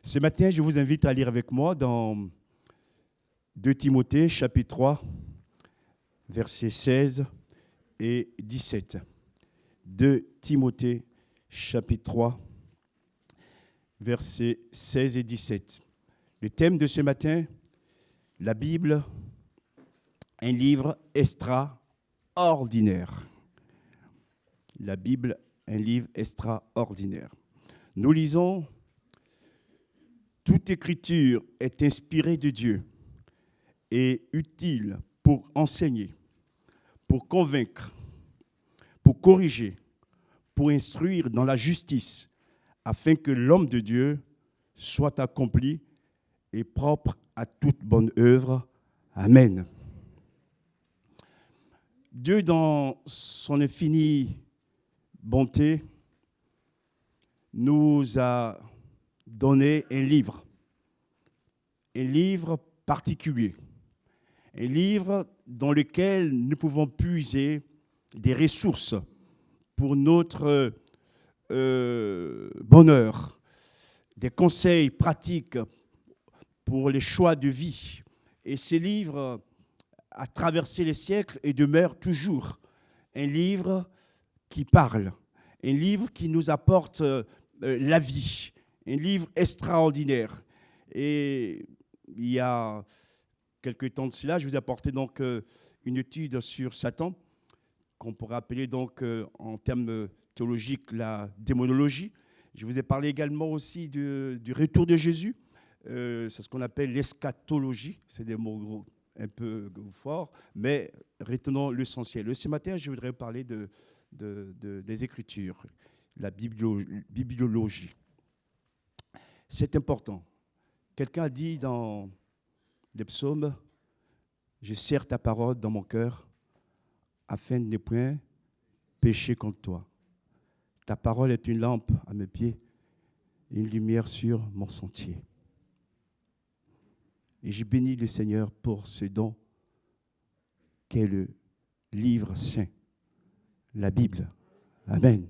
Ce matin, je vous invite à lire avec moi dans 2 Timothée, chapitre 3, versets 16 et 17. 2 Timothée, chapitre 3, versets 16 et 17. Le thème de ce matin, la Bible, un livre extraordinaire. La Bible, un livre extraordinaire. Nous lisons: toute écriture est inspirée de Dieu et utile pour enseigner, pour convaincre, pour corriger, pour instruire dans la justice, afin que l'homme de Dieu soit accompli et propre à toute bonne œuvre. Amen. Dieu, dans son infinie bonté, nous a donné un livre particulier, un livre dans lequel nous pouvons puiser des ressources pour notre bonheur, des conseils pratiques pour les choix de vie. Et ce livre a traversé les siècles et demeure toujours un livre qui parle, un livre qui nous apporte la vie, un livre extraordinaire. Et il y a quelque temps de cela, je vous ai apporté donc une étude sur Satan, qu'on pourrait appeler donc en termes théologiques la démonologie. Je vous ai parlé également aussi du retour de Jésus. C'est ce qu'on appelle l'eschatologie. C'est des mots un peu forts, mais retenons l'essentiel. Ce matin, je voudrais parler des Écritures, la bibliologie. C'est important. Quelqu'un a dit dans les psaumes: je serre ta parole dans mon cœur afin de ne point pécher contre toi. Ta parole est une lampe à mes pieds et une lumière sur mon sentier. Et je bénis le Seigneur pour ce don qu'est le livre saint, la Bible. Amen.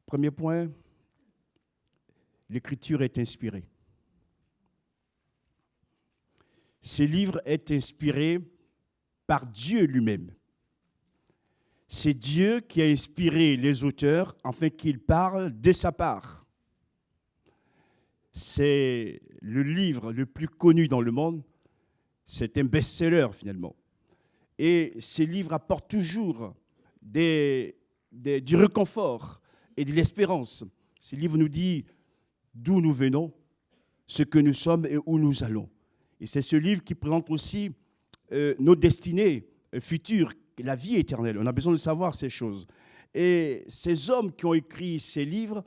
Premier point, l'Écriture est inspirée. Ce livre est inspiré par Dieu lui-même. C'est Dieu qui a inspiré les auteurs afin qu'ils parlent de sa part. C'est le livre le plus connu dans le monde. C'est un best-seller finalement. Et ce livre apporte toujours du réconfort et de l'espérance. Ce livre nous dit d'où nous venons, ce que nous sommes et où nous allons. Et c'est ce livre qui présente aussi nos destinées futures, la vie éternelle. On a besoin de savoir ces choses. Et ces hommes qui ont écrit ces livres,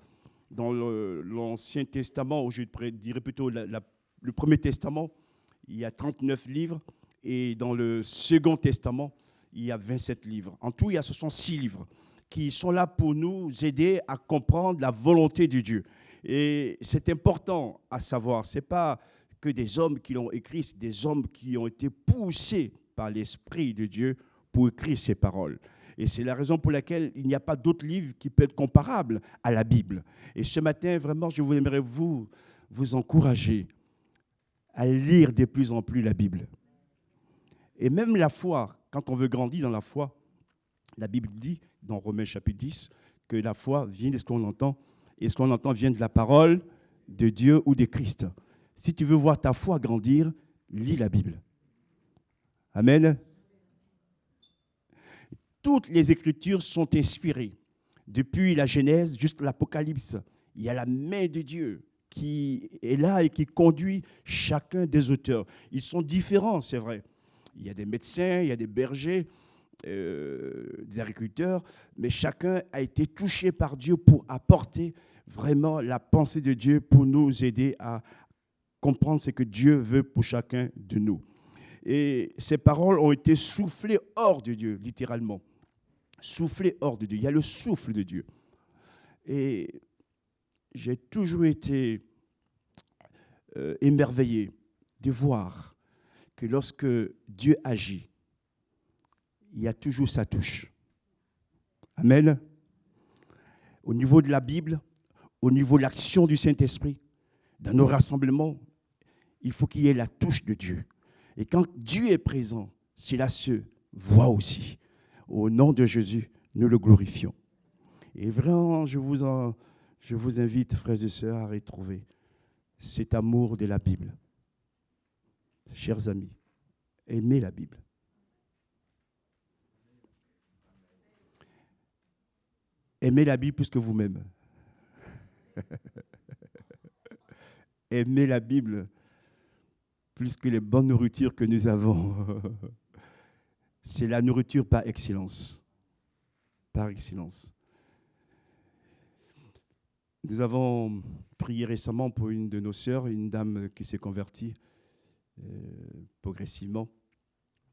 dans l'Ancien Testament, ou je dirais plutôt le Premier Testament, il y a 39 livres, et dans le Second Testament, il y a 27 livres. En tout, il y a 66 livres qui sont là pour nous aider à comprendre la volonté de Dieu. Et c'est important à savoir, ce n'est pas que des hommes qui l'ont écrit, c'est des hommes qui ont été poussés par l'Esprit de Dieu pour écrire ces paroles. Et c'est la raison pour laquelle il n'y a pas d'autre livre qui peut être comparable à la Bible. Et ce matin, vraiment, je voudrais vous encourager à lire de plus en plus la Bible. Et même la foi, quand on veut grandir dans la foi, la Bible dit, dans Romains chapitre 10, que la foi vient de ce qu'on entend, et ce qu'on entend vient de la parole de Dieu ou de Christ. Si tu veux voir ta foi grandir, lis la Bible. Amen. Toutes les Écritures sont inspirées. Depuis la Genèse jusqu'à l'Apocalypse, il y a la main de Dieu qui est là et qui conduit chacun des auteurs. Ils sont différents, c'est vrai. Il y a des médecins, il y a des bergers, des agriculteurs, mais chacun a été touché par Dieu pour apporter vraiment la pensée de Dieu pour nous aider à comprendre ce que Dieu veut pour chacun de nous. Et ces paroles ont été soufflées hors de Dieu, littéralement. Soufflées hors de Dieu. Il y a le souffle de Dieu. Et j'ai toujours été émerveillé de voir que lorsque Dieu agit, il y a toujours sa touche. Amen. Au niveau de la Bible, au niveau de l'action du Saint-Esprit, dans nos rassemblements, il faut qu'il y ait la touche de Dieu. Et quand Dieu est présent, cela se voit aussi. Au nom de Jésus, nous le glorifions. Et vraiment, je vous invite, frères et sœurs, à retrouver cet amour de la Bible. Chers amis, aimez la Bible. Aimez la Bible plus que vous-même. Aimez la Bible plus que les bonnes nourritures que nous avons. C'est la nourriture par excellence. Par excellence. Nous avons prié récemment pour une de nos sœurs, une dame qui s'est convertie progressivement.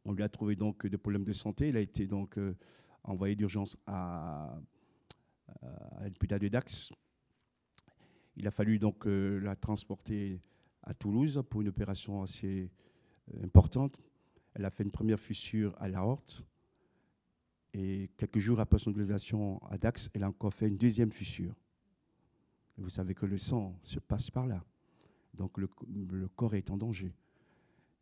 On lui a trouvé donc des problèmes de santé. Elle a été donc envoyée d'urgence à l'hôpital de Dax. Il a fallu donc la transporter à Toulouse pour une opération assez importante. Elle a fait une première fissure à l'aorte. Et quelques jours après son hospitalisation à Dax, elle a encore fait une deuxième fissure. Et vous savez que le sang se passe par là. Donc le corps est en danger.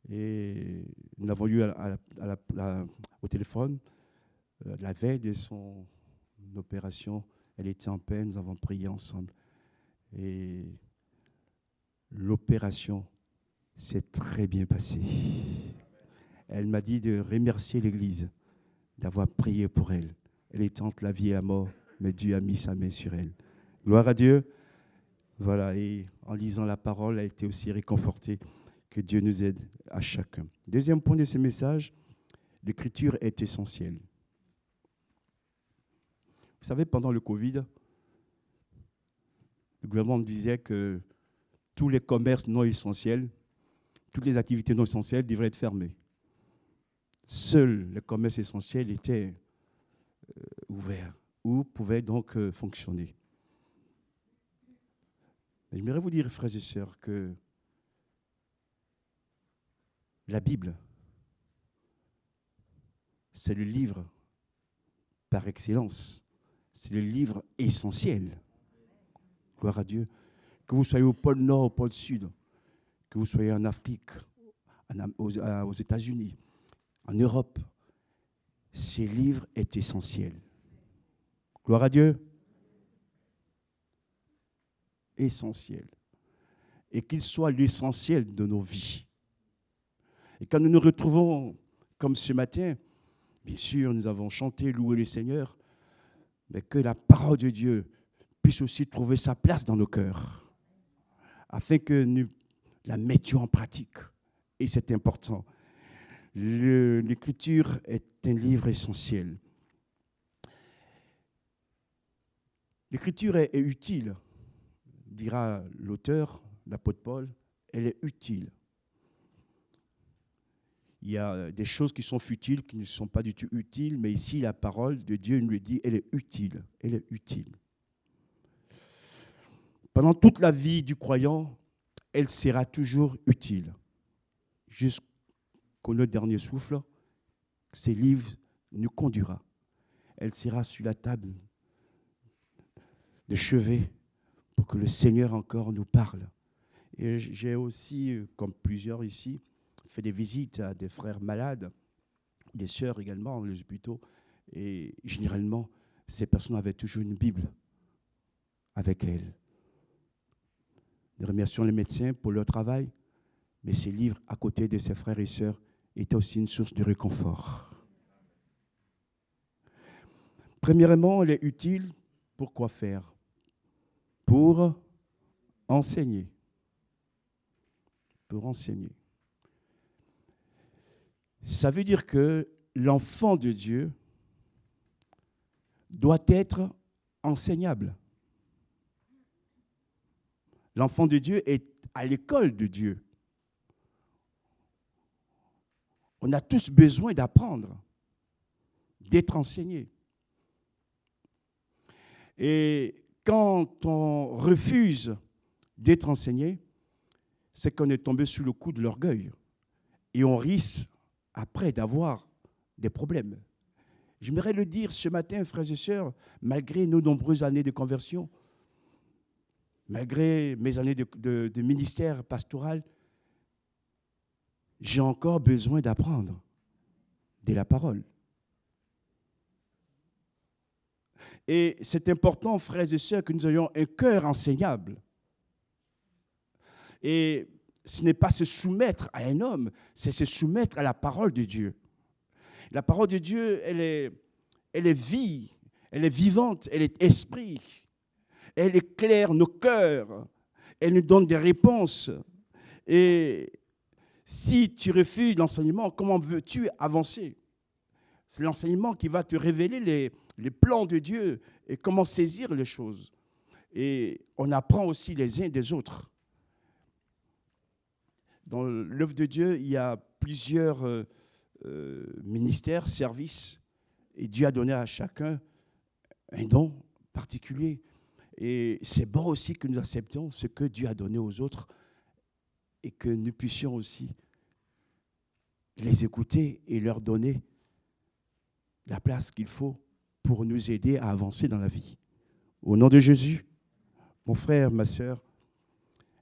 Et nous avons eu au téléphone la veille de son opération. Elle était en peine, nous avons prié ensemble. Et l'opération s'est très bien passée. Elle m'a dit de remercier l'Église d'avoir prié pour elle. Elle est entre la vie et la mort, mais Dieu a mis sa main sur elle. Gloire à Dieu. Voilà, et en lisant la parole, elle a été aussi réconfortée. Que Dieu nous aide à chacun. Deuxième point de ce message, l'écriture est essentielle. Vous savez, pendant le Covid, le gouvernement disait que tous les commerces non essentiels, toutes les activités non essentielles devraient être fermées. Seuls les commerces essentiels étaient ouverts ou pouvaient donc fonctionner. Mais j'aimerais vous dire, frères et sœurs, que la Bible, c'est le livre par excellence. C'est le livre essentiel. Gloire à Dieu. Que vous soyez au pôle Nord, au pôle Sud, que vous soyez en Afrique, aux États-Unis, en Europe, ce livre est essentiel. Gloire à Dieu. Essentiel. Et qu'il soit l'essentiel de nos vies. Et quand nous nous retrouvons comme ce matin, bien sûr, nous avons chanté, loué le Seigneur, mais que la parole de Dieu puisse aussi trouver sa place dans nos cœurs, afin que nous la mettions en pratique. Et c'est important. L'Écriture est un livre essentiel. L'Écriture est utile, dira l'auteur, l'apôtre Paul, elle est utile. Il y a des choses qui sont futiles, qui ne sont pas du tout utiles, mais ici, la parole de Dieu nous dit, elle est utile. Elle est utile. Pendant toute la vie du croyant, elle sera toujours utile. Jusqu'au notre dernier souffle, ces livres nous conduira. Elle sera sur la table de chevet pour que le Seigneur encore nous parle. Et j'ai aussi, comme plusieurs ici, fait des visites à des frères malades, des sœurs également dans les hôpitaux. Et généralement, ces personnes avaient toujours une Bible avec elles. Nous remercions les médecins pour leur travail, mais ces livres à côté de ces frères et sœurs étaient aussi une source de réconfort. Premièrement, elle est utile pour quoi faire? Pour enseigner. Pour enseigner. Ça veut dire que l'enfant de Dieu doit être enseignable. L'enfant de Dieu est à l'école de Dieu. On a tous besoin d'apprendre, d'être enseigné. Et quand on refuse d'être enseigné, c'est qu'on est tombé sous le coup de l'orgueil. Et on risque, après, d'avoir des problèmes. J'aimerais le dire ce matin, frères et sœurs, malgré nos nombreuses années de conversion, malgré mes années de ministère pastoral, j'ai encore besoin d'apprendre de la parole. Et c'est important, frères et sœurs, que nous ayons un cœur enseignable. Et ce n'est pas se soumettre à un homme, c'est se soumettre à la parole de Dieu. La parole de Dieu, elle est vie, elle est vivante, elle est esprit. Elle éclaire nos cœurs, elle nous donne des réponses. Et si tu refuses l'enseignement, comment veux-tu avancer? C'est l'enseignement qui va te révéler les plans de Dieu et comment saisir les choses. Et on apprend aussi les uns des autres. Dans l'œuvre de Dieu, il y a plusieurs ministères, services, et Dieu a donné à chacun un don particulier. Et c'est bon aussi que nous acceptions ce que Dieu a donné aux autres et que nous puissions aussi les écouter et leur donner la place qu'il faut pour nous aider à avancer dans la vie. Au nom de Jésus, mon frère, ma sœur,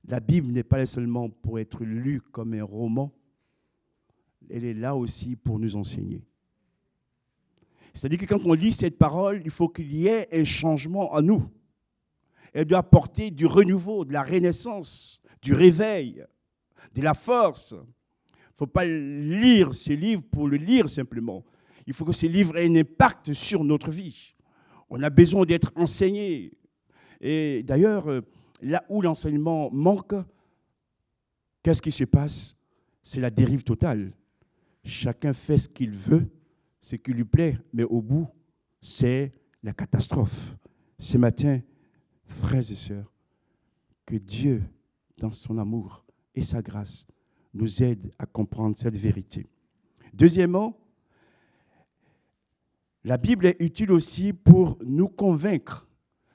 la Bible n'est pas là seulement pour être lue comme un roman, elle est là aussi pour nous enseigner. C'est-à-dire que quand on lit cette parole, il faut qu'il y ait un changement en nous. Elle doit apporter du renouveau, de la renaissance, du réveil, de la force. Il ne faut pas lire ces livres pour le lire simplement. Il faut que ces livres aient un impact sur notre vie. On a besoin d'être enseigné. Et d'ailleurs, là où l'enseignement manque, qu'est-ce qui se passe? C'est la dérive totale. Chacun fait ce qu'il veut, ce qui lui plaît, mais au bout, c'est la catastrophe. Ce matin, frères et sœurs, que Dieu, dans son amour et sa grâce, nous aide à comprendre cette vérité. Deuxièmement, la Bible est utile aussi pour nous convaincre.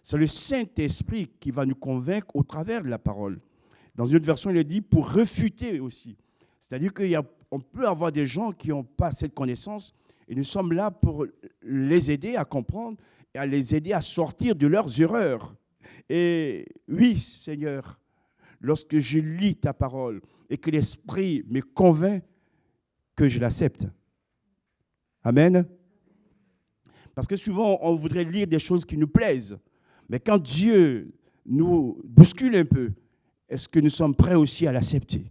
C'est le Saint-Esprit qui va nous convaincre au travers de la parole. Dans une autre version, il est dit pour réfuter aussi. C'est-à-dire qu'on peut avoir des gens qui n'ont pas cette connaissance et nous sommes là pour les aider à comprendre et à les aider à sortir de leurs erreurs. Et oui, Seigneur, lorsque je lis ta parole et que l'Esprit me convainc, que je l'accepte. Amen. Parce que souvent, on voudrait lire des choses qui nous plaisent. Mais quand Dieu nous bouscule un peu, est-ce que nous sommes prêts aussi à l'accepter?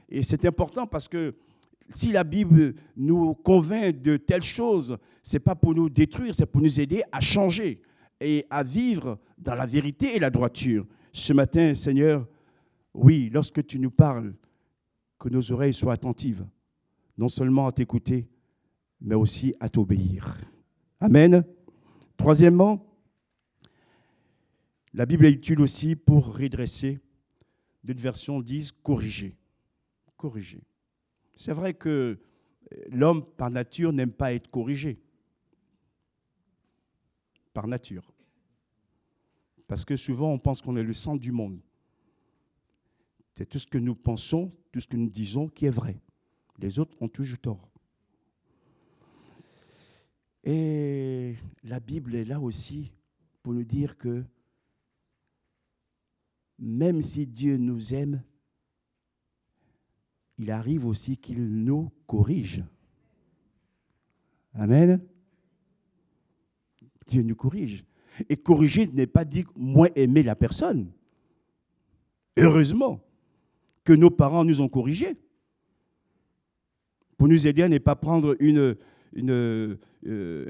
Et c'est important parce que si la Bible nous convainc de telles choses, ce n'est pas pour nous détruire, c'est pour nous aider à changer et à vivre dans la vérité et la droiture. Ce matin, Seigneur, oui, lorsque tu nous parles, que nos oreilles soient attentives, non seulement à t'écouter, mais aussi à t'obéir. Amen. Troisièmement, la Bible est utile aussi pour redresser. D'autres versions disent corriger. Corriger. C'est vrai que l'homme, par nature, n'aime pas être corrigé. Par nature. Parce que souvent, on pense qu'on est le centre du monde. C'est tout ce que nous pensons, tout ce que nous disons qui est vrai. Les autres ont toujours tort. Et la Bible est là aussi pour nous dire que même si Dieu nous aime, il arrive aussi qu'il nous corrige. Amen. Dieu nous corrige. Et corriger n'est pas dire moins aimer la personne. Heureusement que nos parents nous ont corrigés pour nous aider à ne pas prendre un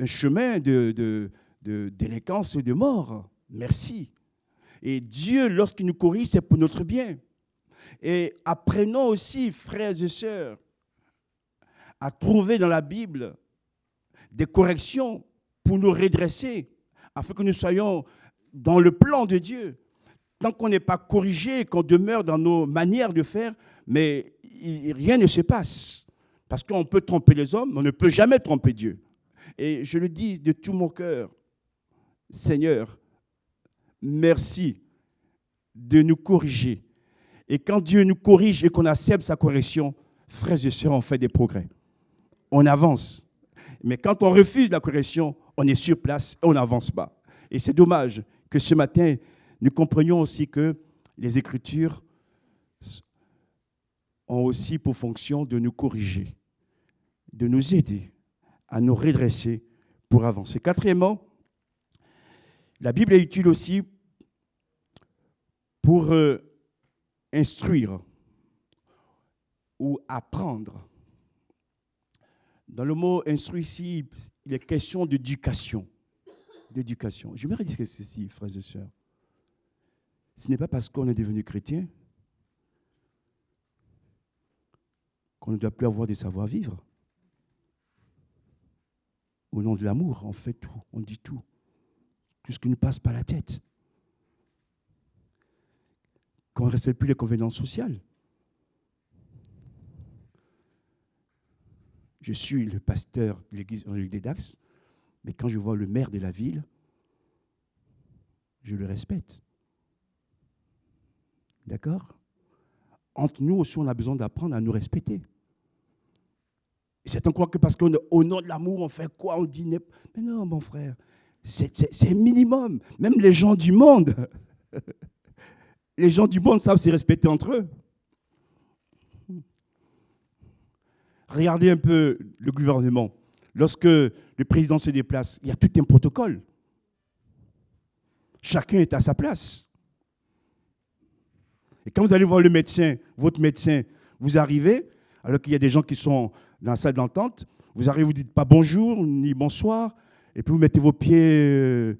chemin de délinquance et de mort. Merci. Et Dieu, lorsqu'il nous corrige, c'est pour notre bien. Et apprenons aussi, frères et sœurs, à trouver dans la Bible des corrections pour nous redresser, afin que nous soyons dans le plan de Dieu. Tant qu'on n'est pas corrigé, qu'on demeure dans nos manières de faire, mais rien ne se passe. Parce qu'on peut tromper les hommes, mais on ne peut jamais tromper Dieu. Et je le dis de tout mon cœur, Seigneur, merci de nous corriger. Et quand Dieu nous corrige et qu'on accepte sa correction, frères et sœurs, on fait des progrès. On avance. Mais quand on refuse la correction, on est sur place et on n'avance pas. Et c'est dommage que ce matin, nous comprenions aussi que les Écritures ont aussi pour fonction de nous corriger, de nous aider à nous redresser pour avancer. Quatrièmement, la Bible est utile aussi pour instruire ou apprendre. Dans le mot instruire ici, il est question d'éducation. Je me redis ceci, frères et sœurs. Ce n'est pas parce qu'on est devenu chrétien qu'on ne doit plus avoir des savoir-vivre. Au nom de l'amour, on fait tout, on dit tout. Tout ce qui nous passe par la tête. Qu'on ne respecte plus les convenances sociales. Je suis le pasteur de l'église évangélique des Dax, mais quand je vois le maire de la ville, je le respecte. D'accord? Entre nous aussi, on a besoin d'apprendre à nous respecter. Certains croient que parce qu'au nom de l'amour, on fait quoi? On dit... Mais non, mon frère, c'est un minimum. Même les gens du monde, les gens du monde savent se respecter entre eux. Regardez un peu le gouvernement. Lorsque le président se déplace, il y a tout un protocole. Chacun est à sa place. Et quand vous allez voir le médecin, votre médecin, vous arrivez, alors qu'il y a des gens qui sont dans la salle d'entente, vous arrivez, vous ne dites pas bonjour ni bonsoir, et puis vous mettez vos pieds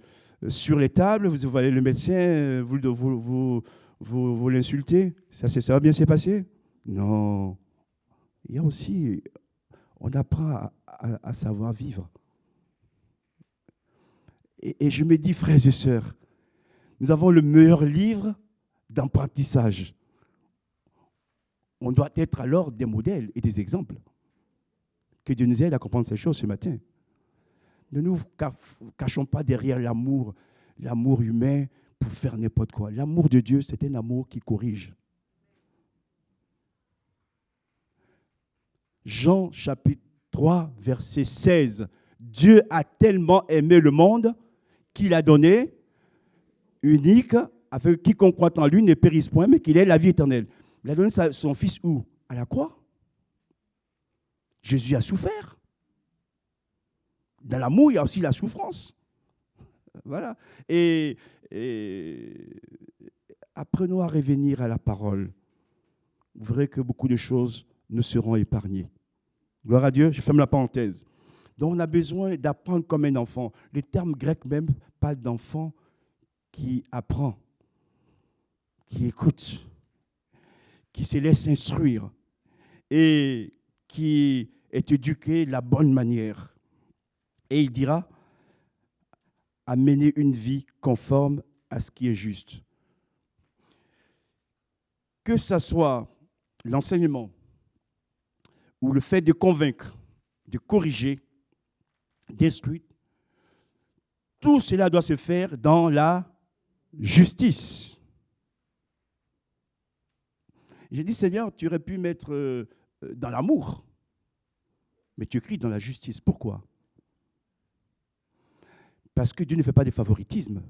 sur les tables, vous voyez le médecin, vous l'insultez. Ça va bien se passer? Non. Il y a aussi, on apprend à savoir vivre. Et je me dis, frères et sœurs, nous avons le meilleur livre d'apprentissage. On doit être alors des modèles et des exemples. Que Dieu nous aide à comprendre ces choses ce matin. Ne nous cachons pas derrière l'amour humain pour faire n'importe quoi. L'amour de Dieu, c'est un amour qui corrige. Jean chapitre 3, verset 16. Dieu a tellement aimé le monde qu'il a donné unique, afin que quiconque croit en lui ne périsse point, mais qu'il ait la vie éternelle. Il a donné son fils où? À la croix. Jésus a souffert. Dans l'amour, il y a aussi la souffrance. Voilà. Et apprenons à revenir à la parole. Vous verrez que beaucoup de choses nous seront épargnées. Gloire à Dieu, je ferme la parenthèse. Donc on a besoin d'apprendre comme un enfant. Le terme grec même parle d'enfant qui apprend, qui écoute, qui se laisse instruire et qui est éduqué de la bonne manière. Et il dira, à mener une vie conforme à ce qui est juste. Que ce soit l'enseignement ou le fait de convaincre, de corriger, d'instruire, tout cela doit se faire dans la justice. J'ai dit, Seigneur, tu aurais pu mettre dans l'amour, mais tu écris dans la justice. Pourquoi? Parce que Dieu ne fait pas de favoritisme.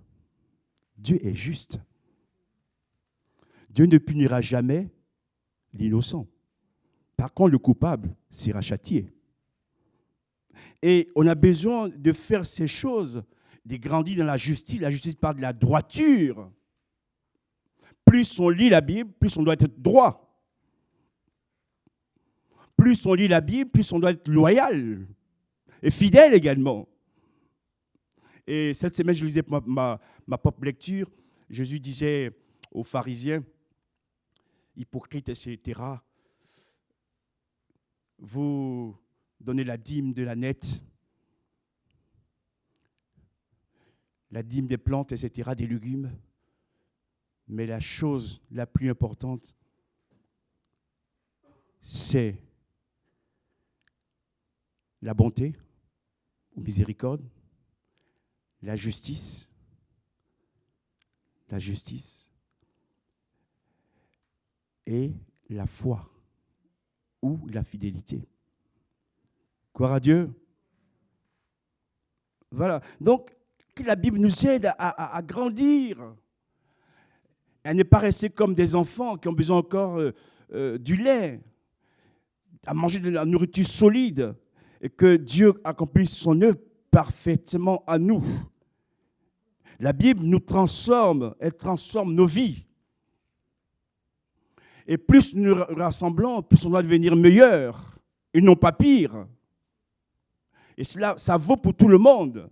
Dieu est juste. Dieu ne punira jamais l'innocent. Par contre, le coupable sera châtié. Et on a besoin de faire ces choses, de grandir dans la justice. La justice parle de la droiture. Plus on lit la Bible, plus on doit être droit. Plus on lit la Bible, plus on doit être loyal et fidèle également. Et cette semaine, je lisais ma propre lecture. Jésus disait aux pharisiens, hypocrites, etc., vous donnez la dîme de la nette, la dîme des plantes, etc., des légumes. Mais la chose la plus importante, c'est la bonté ou miséricorde, la justice, la justice et la foi ou la fidélité. Croire à Dieu. Voilà. Donc, que la Bible nous aide à grandir, à ne pas rester comme des enfants qui ont besoin encore du lait, à manger de la nourriture solide, et que Dieu accomplisse son œuvre parfaitement à nous. La Bible nous transforme, elle transforme nos vies. Et plus nous nous rassemblons, plus on doit devenir meilleur, et non pas pire. Et cela, ça vaut pour tout le monde.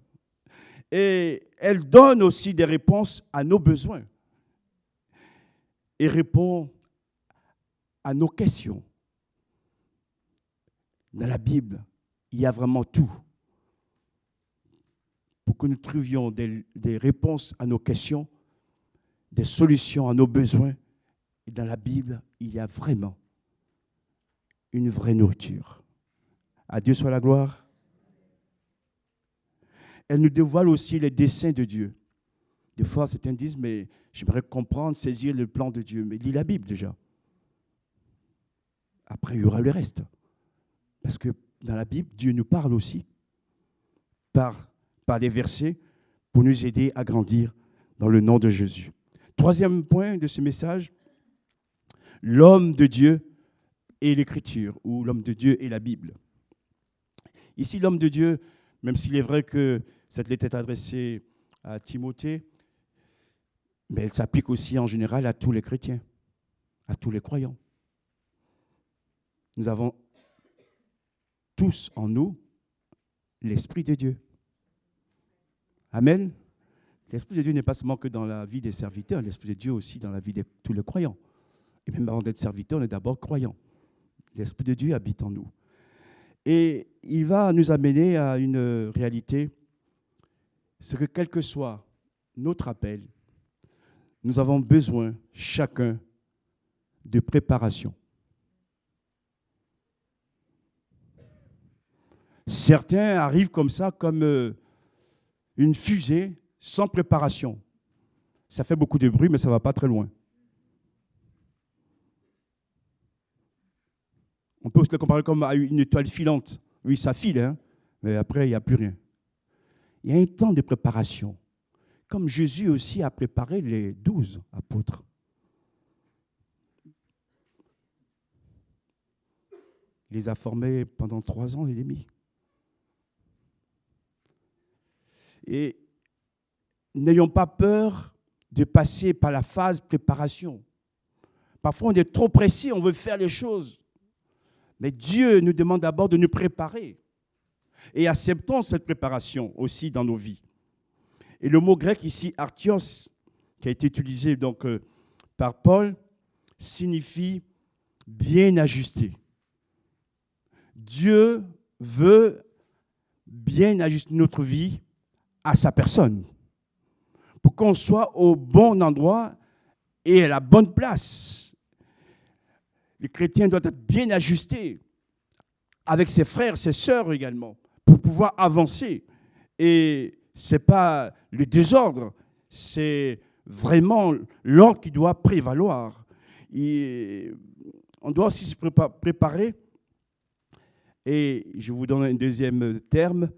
Et elle donne aussi des réponses à nos besoins. Et répond à nos questions. Dans la Bible, il y a vraiment tout. Pour que nous trouvions des réponses à nos questions, des solutions à nos besoins. Et dans la Bible, il y a vraiment une vraie nourriture. À Dieu soit la gloire. Elle nous dévoile aussi les desseins de Dieu. Des fois, certains disent, mais j'aimerais comprendre, saisir le plan de Dieu. Mais lis la Bible déjà. Après, il y aura le reste. Parce que dans la Bible, Dieu nous parle aussi par des versets pour nous aider à grandir dans le nom de Jésus. Troisième point de ce message, l'homme de Dieu et l'Écriture, ou l'homme de Dieu et la Bible. Ici, l'homme de Dieu, même s'il est vrai que cette lettre est adressée à Timothée, mais elle s'applique aussi en général à tous les chrétiens, à tous les croyants. Nous avons tous en nous l'Esprit de Dieu. Amen. L'Esprit de Dieu n'est pas seulement que dans la vie des serviteurs, l'Esprit de Dieu aussi dans la vie de tous les croyants. Et même avant d'être serviteur, on est d'abord croyant. L'Esprit de Dieu habite en nous. Et il va nous amener à une réalité, c'est que quel que soit notre appel, nous avons besoin, chacun, de préparation. Certains arrivent comme ça, comme une fusée, sans préparation. Ça fait beaucoup de bruit, mais ça ne va pas très loin. On peut aussi le comparer comme à une étoile filante. Oui, ça file, hein, mais après, il n'y a plus rien. Il y a un temps de préparation. Comme Jésus aussi a préparé les 12 apôtres. Il les a formés pendant 3 ans et demi. Et n'ayons pas peur de passer par la phase préparation. Parfois, on est trop pressé, on veut faire les choses. Mais Dieu nous demande d'abord de nous préparer. Et acceptons cette préparation aussi dans nos vies. Et le mot grec ici, artios, qui a été utilisé donc par Paul, signifie bien ajusté. Dieu veut bien ajuster notre vie à sa personne, pour qu'on soit au bon endroit et à la bonne place. Les chrétiens doivent être bien ajustés avec ses frères, ses sœurs également, pour pouvoir avancer. Et ce n'est pas le désordre, c'est vraiment l'ordre qui doit prévaloir. Et on doit aussi se préparer. Et je vous donne un deuxième terme.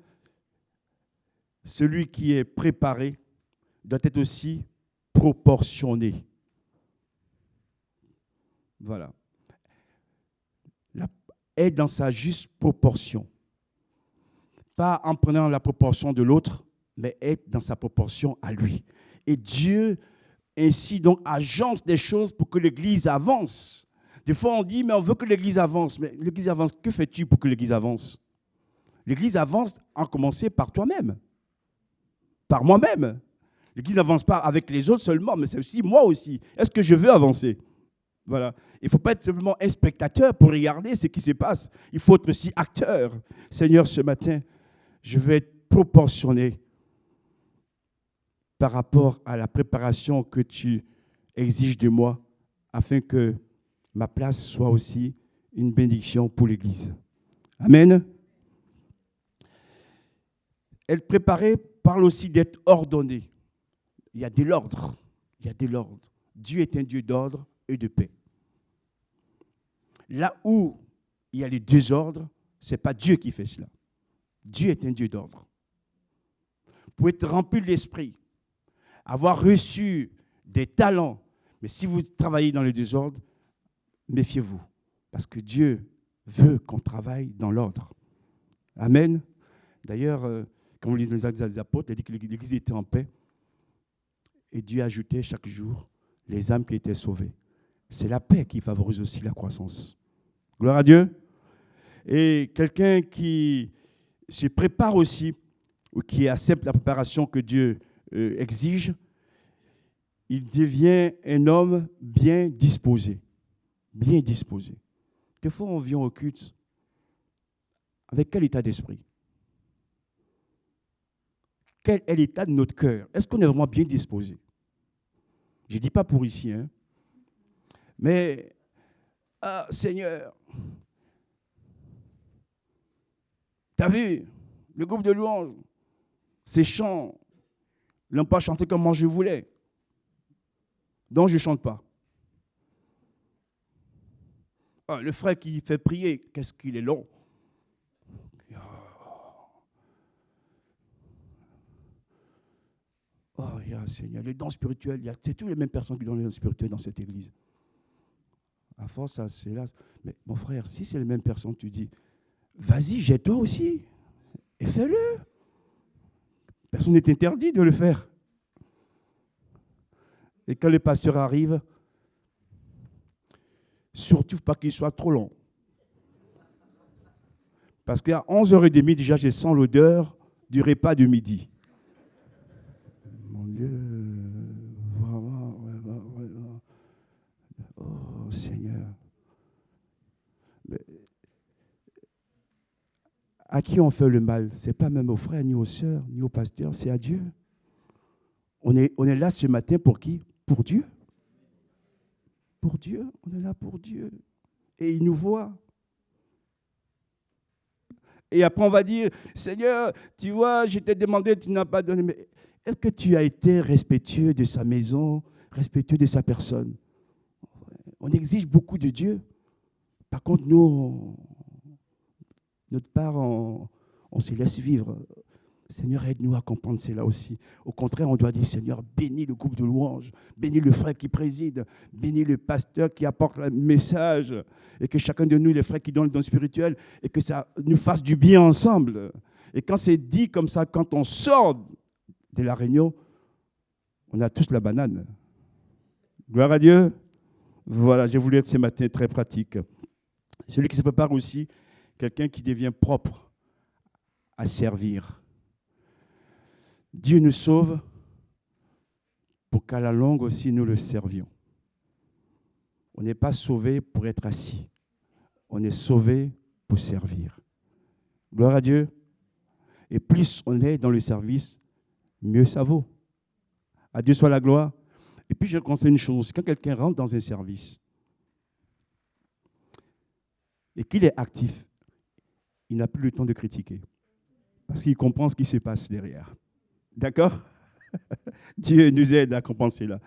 Celui qui est préparé doit être aussi proportionné. Voilà. Être dans sa juste proportion. Pas en prenant la proportion de l'autre, mais être dans sa proportion à lui. Et Dieu, ainsi donc, agence des choses pour que l'Église avance. Des fois, on dit, mais on veut que l'Église avance. Mais l'Église avance, que fais-tu pour que l'Église avance? L'Église avance en commençant par toi-même. Par moi-même. L'Église n'avance pas avec les autres seulement, mais c'est aussi moi aussi. Est-ce que je veux avancer? Voilà. Il ne faut pas être simplement un spectateur pour regarder ce qui se passe. Il faut être aussi acteur. Seigneur, ce matin, je vais être proportionné par rapport à la préparation que tu exiges de moi, afin que ma place soit aussi une bénédiction pour l'Église. Amen. Être préparé parle aussi d'être ordonné. Il y a de l'ordre. il y a de l'ordre. Dieu est un Dieu d'ordre et de paix. Là où il y a les désordres, ce n'est pas Dieu qui fait cela. Dieu est un Dieu d'ordre. Pour être rempli de l'esprit, avoir reçu des talents, mais si vous travaillez dans le désordre, méfiez-vous, parce que Dieu veut qu'on travaille dans l'ordre. Amen. D'ailleurs, comme on lit dans les Actes des Apôtres, il dit que l'Église était en paix et Dieu ajoutait chaque jour les âmes qui étaient sauvées. C'est la paix qui favorise aussi la croissance. Gloire à Dieu. Et quelqu'un qui se prépare aussi, ou qui accepte la préparation que Dieu exige, il devient un homme bien disposé. Bien disposé. Des fois, on vient au culte avec quel état d'esprit? Quel est l'état de notre cœur? Est-ce qu'on est vraiment bien disposé? Je ne dis pas pour ici, hein. Mais, Seigneur, tu as vu, le groupe de louanges, ces chants n'ont pas chanté comme moi je voulais. Donc, je ne chante pas. Le frère qui fait prier, qu'est-ce qu'il est long. Seigneur, les dons spirituels, c'est tous les mêmes personnes qui donnent les dons spirituels dans cette église. À force, ça, c'est là. Mais mon frère, si c'est les mêmes personnes, tu dis, vas-y, jette-toi aussi et fais-le. Personne n'est interdit de le faire. Et quand le pasteur arrive, surtout pas qu'il soit trop long. Parce qu'à 11h30, déjà, je sens l'odeur du repas de midi. Mon Dieu, vraiment. Oh Seigneur. Mais à qui on fait le mal? Ce n'est pas même aux frères, ni aux sœurs, ni aux pasteurs, c'est à Dieu. On est là ce matin pour qui? Pour Dieu. Pour Dieu, on est là pour Dieu. Et il nous voit. Et après, on va dire, Seigneur, tu vois, je t'ai demandé, tu n'as pas donné. Mais est-ce que tu as été respectueux de sa maison, respectueux de sa personne? On exige beaucoup de Dieu. Par contre, nous, notre part, on se laisse vivre. Seigneur, aide-nous à comprendre cela aussi. Au contraire, on doit dire, Seigneur, bénis le groupe de louanges, bénis le frère qui préside, bénis le pasteur qui apporte le message, et que chacun de nous, les frères qui donnent le don spirituel, et que ça nous fasse du bien ensemble. Et quand c'est dit comme ça, quand on sort de la réunion, on a tous la banane. Gloire à Dieu. Voilà, j'ai voulu être ce matin très pratique. Celui qui se prépare aussi, quelqu'un qui devient propre à servir. Dieu nous sauve pour qu'à la longue aussi nous le servions. On n'est pas sauvé pour être assis. On est sauvé pour servir. Gloire à Dieu. Et plus on est dans le service, mieux ça vaut. À Dieu soit la gloire. Et puis je conseille une chose, quand quelqu'un rentre dans un service et qu'il est actif, il n'a plus le temps de critiquer. Parce qu'il comprend ce qui se passe derrière. D'accord? Dieu nous aide à comprendre cela.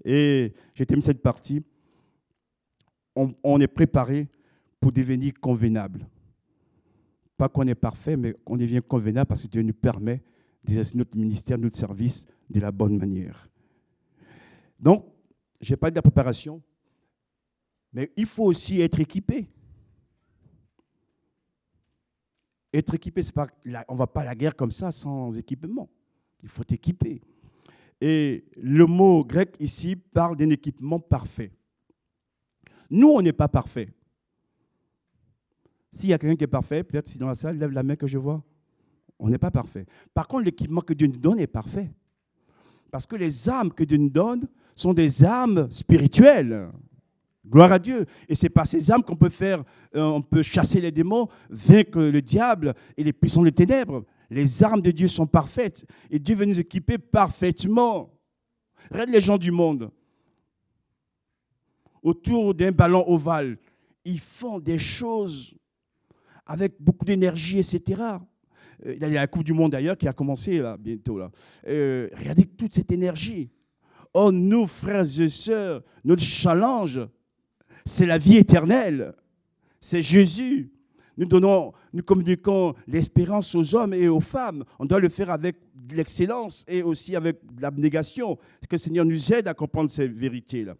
Et je termine cette partie. On est préparé pour devenir convenable. Pas qu'on est parfait, mais qu'on devient convenable parce que Dieu nous permet d'exercer notre ministère, notre service de la bonne manière. Donc, je n'ai pas de la préparation, mais il faut aussi être équipé. Être équipé, c'est pas, on ne va pas à la guerre comme ça sans équipement. Il faut équiper. Et le mot grec ici parle d'un équipement parfait. Nous, on n'est pas parfait. S'il y a quelqu'un qui est parfait, peut-être si dans la salle, lève la main que je vois. On n'est pas parfait. Par contre, l'équipement que Dieu nous donne est parfait. Parce que les armes que Dieu nous donne sont des armes spirituelles. Gloire à Dieu. Et c'est par ces armes qu'on peut faire, on peut chasser les démons, vaincre le diable et les puissants des ténèbres. Les armes de Dieu sont parfaites et Dieu veut nous équiper parfaitement. Regarde les gens du monde. Autour d'un ballon ovale, ils font des choses avec beaucoup d'énergie, etc. Il y a la Coupe du Monde d'ailleurs qui a commencé là, bientôt. Là. Regardez toute cette énergie. Oh, nous, frères et sœurs, notre challenge, c'est la vie éternelle. C'est Jésus. Nous communiquons l'espérance aux hommes et aux femmes. On doit le faire avec de l'excellence et aussi avec de l'abnégation. Que le Seigneur nous aide à comprendre ces vérités-là.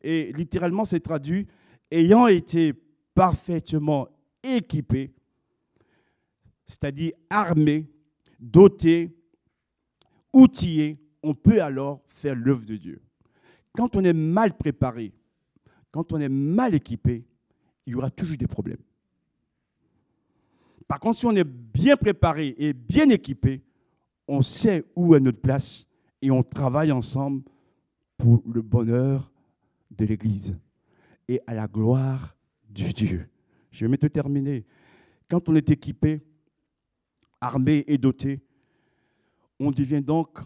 Et littéralement, c'est traduit « ayant été parfaitement équipés », c'est-à-dire armés, dotés, outillés, on peut alors faire l'œuvre de Dieu. Quand on est mal préparé, quand on est mal équipé, il y aura toujours des problèmes. Par contre, si on est bien préparé et bien équipé, on sait où est notre place et on travaille ensemble pour le bonheur de l'Église et à la gloire de Dieu. Je vais bientôt terminer. Quand on est équipé, armé et doté, on devient donc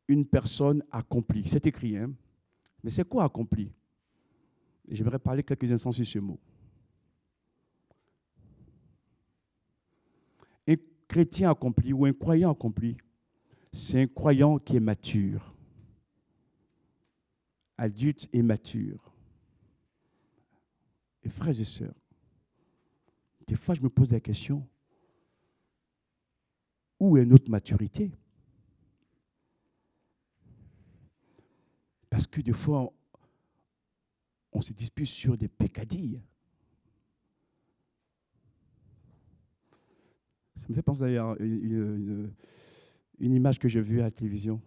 une personne accomplie. C'est écrit, hein? Mais c'est quoi accompli? Et j'aimerais parler quelques instants sur ce mot. Un chrétien accompli ou un croyant accompli, c'est un croyant qui est mature, adulte et mature. Et frères et sœurs, des fois je me pose la question, où est notre maturité? Parce que des fois, on se dispute sur des peccadilles. Ça me fait penser d'ailleurs à une image que j'ai vue à la télévision.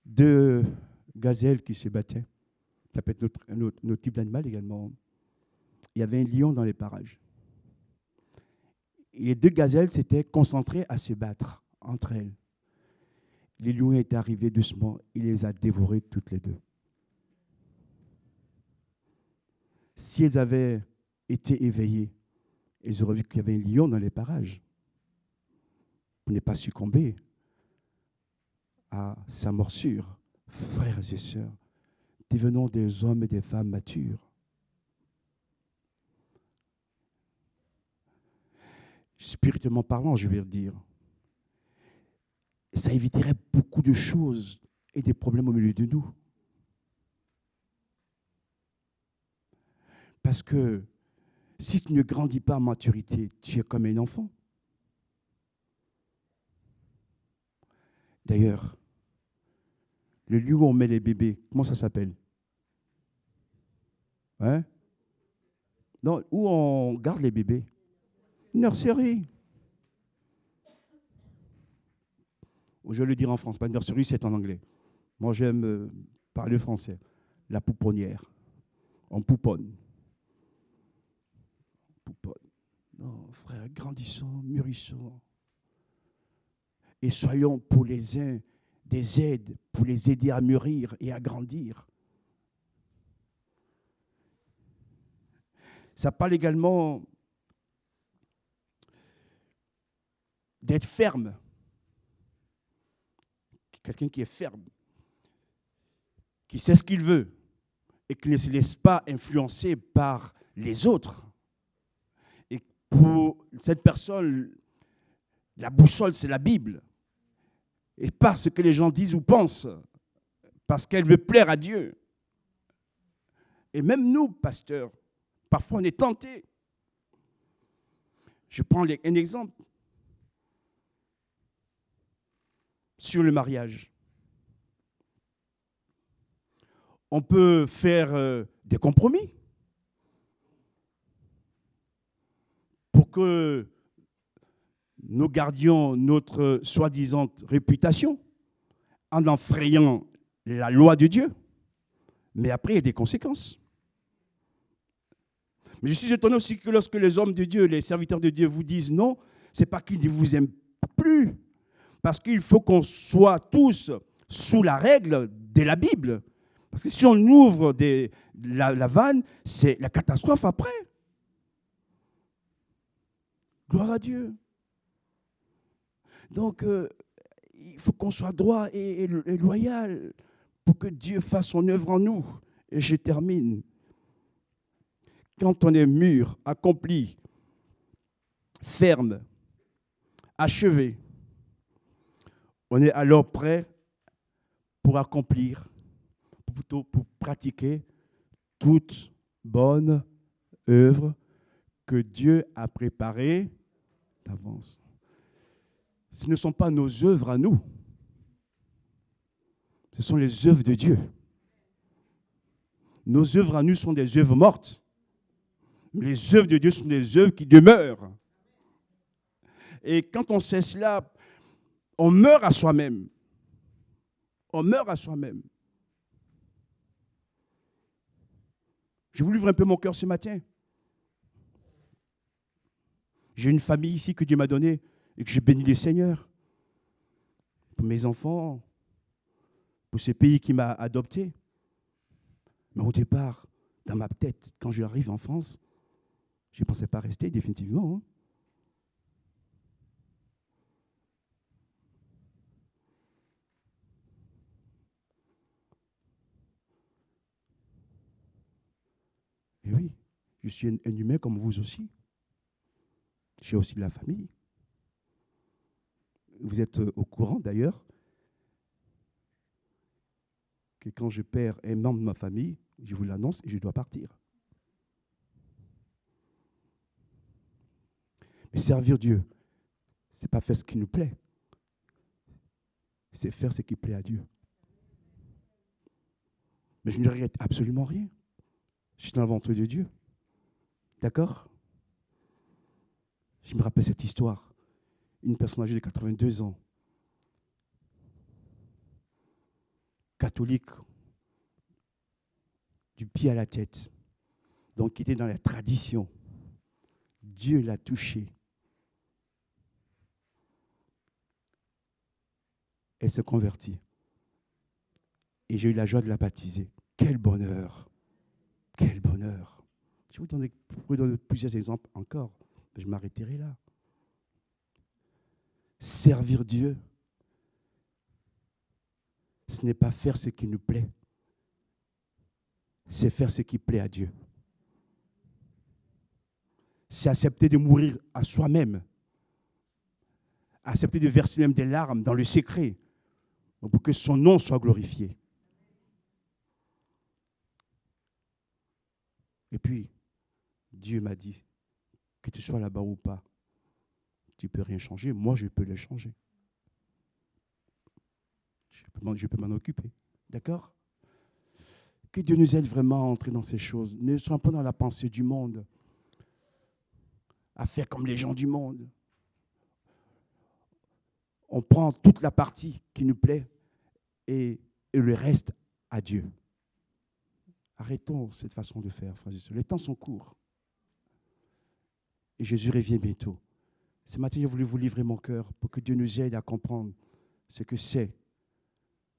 Deux gazelles qui se battaient. Ça peut être notre type d'animal également. Il y avait un lion dans les parages. Et les deux gazelles s'étaient concentrées à se battre entre elles. Les lions étaient arrivés doucement, il les a dévorées toutes les deux. Si elles avaient été éveillées, elles auraient vu qu'il y avait un lion dans les parages. Pour ne pas succomber à sa morsure. Frères et sœurs, devenons des hommes et des femmes matures. Spirituellement parlant, je vais dire, ça éviterait beaucoup de choses et des problèmes au milieu de nous. Parce que si tu ne grandis pas en maturité, tu es comme un enfant. D'ailleurs, le lieu où on met les bébés, comment ça s'appelle? Hein? Non, où on garde les bébés? Nurserie. Je vais le dire en France, pas nurserie, c'est en anglais. Moi, j'aime parler français. La pouponnière. On pouponne. Pouponne. Non, frère, grandissons, mûrissons. Et soyons pour les uns des aides, pour les aider à mûrir et à grandir. Ça parle également d'être ferme. Quelqu'un qui est ferme, qui sait ce qu'il veut et qui ne se laisse pas influencer par les autres. Et pour cette personne, la boussole, c'est la Bible. Et pas ce que les gens disent ou pensent, parce qu'elle veut plaire à Dieu. Et même nous, pasteurs, parfois on est tentés. Je prends un exemple sur le mariage. On peut faire des compromis pour que nous gardions notre soi-disant réputation en enfreignant la loi de Dieu. Mais après, il y a des conséquences. Mais je suis étonné aussi que lorsque les hommes de Dieu, les serviteurs de Dieu vous disent non, ce n'est pas qu'ils ne vous aiment plus. Parce qu'il faut qu'on soit tous sous la règle de la Bible. Parce que si on ouvre la vanne, c'est la catastrophe après. Gloire à Dieu. Donc, il faut qu'on soit droit et loyal pour que Dieu fasse son œuvre en nous. Et je termine. Quand on est mûr, accompli, ferme, achevée. On est alors prêt pour accomplir, plutôt pour pratiquer toute bonne œuvre que Dieu a préparée d'avance. Ce ne sont pas nos œuvres à nous. Ce sont les œuvres de Dieu. Nos œuvres à nous sont des œuvres mortes. Mais les œuvres de Dieu sont des œuvres qui demeurent. Et quand on sait cela, on meurt à soi-même. On meurt à soi-même. Je vous livre un peu mon cœur ce matin. J'ai une famille ici que Dieu m'a donnée et que je bénis le Seigneur. Pour mes enfants, pour ce pays qui m'a adopté. Mais au départ, dans ma tête, quand j'arrive en France, je ne pensais pas rester définitivement. Hein. Et oui, je suis un humain comme vous aussi. J'ai aussi de la famille. Vous êtes au courant d'ailleurs que quand je perds un membre de ma famille, je vous l'annonce et je dois partir. Mais servir Dieu, ce n'est pas faire ce qui nous plaît. C'est faire ce qui plaît à Dieu. Mais je ne regrette absolument rien. Je suis dans le ventre de Dieu. D'accord ? Je me rappelle cette histoire. Une personne âgée de 82 ans, catholique, du pied à la tête, donc qui était dans la tradition. Dieu l'a touchée. Elle s'est convertie. Et j'ai eu la joie de la baptiser. Quel bonheur! Quel bonheur! Je vais vous donner plusieurs exemples encore. Je m'arrêterai là. Servir Dieu, ce n'est pas faire ce qui nous plaît. C'est faire ce qui plaît à Dieu. C'est accepter de mourir à soi-même. Accepter de verser même des larmes dans le secret pour que son nom soit glorifié. Et puis, Dieu m'a dit, que tu sois là-bas ou pas, tu ne peux rien changer. Moi, je peux le changer. Je peux m'en occuper. D'accord ? Que Dieu nous aide vraiment à entrer dans ces choses. Ne soyons pas dans la pensée du monde, à faire comme les gens du monde. On prend toute la partie qui nous plaît et le reste à Dieu. Arrêtons cette façon de faire, frères et sœurs. Les temps sont courts. Et Jésus revient bientôt. Ce matin, j'ai voulu vous livrer mon cœur pour que Dieu nous aide à comprendre ce que c'est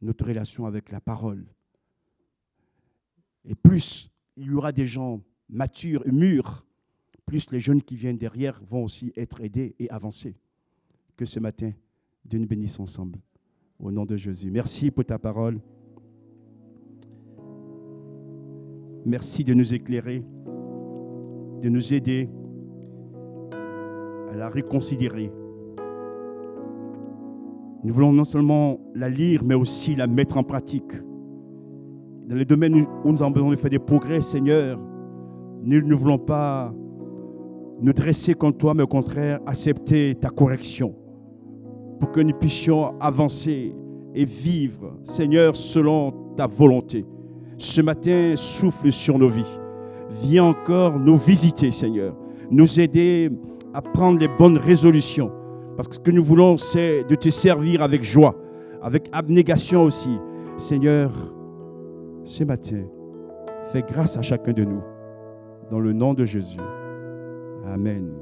notre relation avec la parole. Et plus il y aura des gens matures et mûrs, plus les jeunes qui viennent derrière vont aussi être aidés et avancer. Que ce matin, Dieu nous bénisse ensemble. Au nom de Jésus. Merci pour ta parole. Merci de nous éclairer, de nous aider à la reconsidérer. Nous voulons non seulement la lire, mais aussi la mettre en pratique. Dans les domaines où nous avons besoin de faire des progrès, Seigneur, nous ne voulons pas nous dresser contre toi, mais au contraire, accepter ta correction pour que nous puissions avancer et vivre, Seigneur, selon ta volonté. Ce matin, souffle sur nos vies. Viens encore nous visiter, Seigneur. Nous aider à prendre les bonnes résolutions. Parce que ce que nous voulons, c'est de te servir avec joie, avec abnégation aussi. Seigneur, ce matin, fais grâce à chacun de nous. Dans le nom de Jésus. Amen.